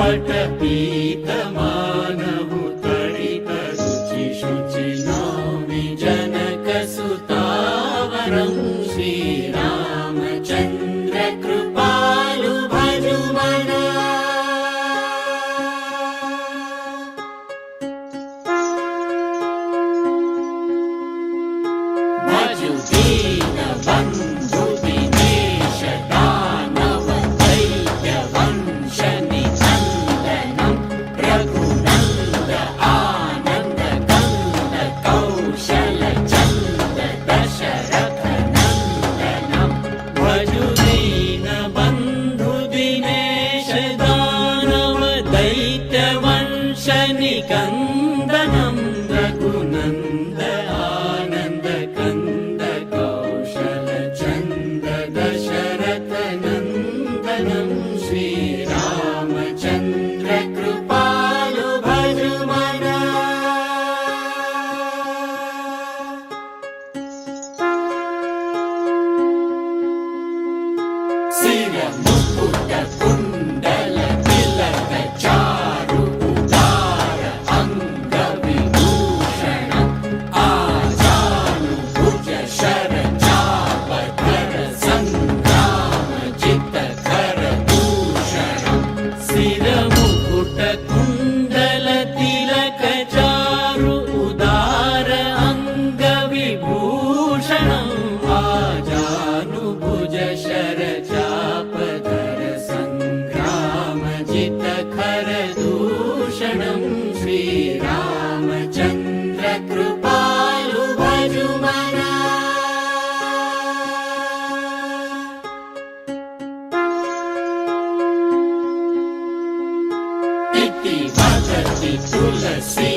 वटपीतमानहु तडितरुचिशुचिनौमि जनकसुतावरं श्रीरामचन्द्र कृपालु भजुमना भजु दीनबन्धु दिनेश दानव दैत्यवंश निकन्दनं रघुनन्द आनन्द कन्द कौशल चन्द दशरथ नन्दनं भजु दीनबन्धु दिनेश दानव दैत्यवंश निकन्दनं रघुनन्द आनन्द कन्द कौशल चन्द दशरथ नन्दनं श्रीरामचन्द्र कृपालु भजुमना सिरमुकुट कुण्डल तिलक चारु उदार अङ्गविभूषणम् आजानुभुज शरचापधर सङ्ग्रामजितकर भूषणम् सिरमुकुट कुण्डल तिलक चारु उदार अङ्गविभूषणम् आजानुभुज शरचापधर सङ्ग्रामजितकर दूषणं श्रीरामचन्द्र कृपालु भजुमना इति वदति तुलसी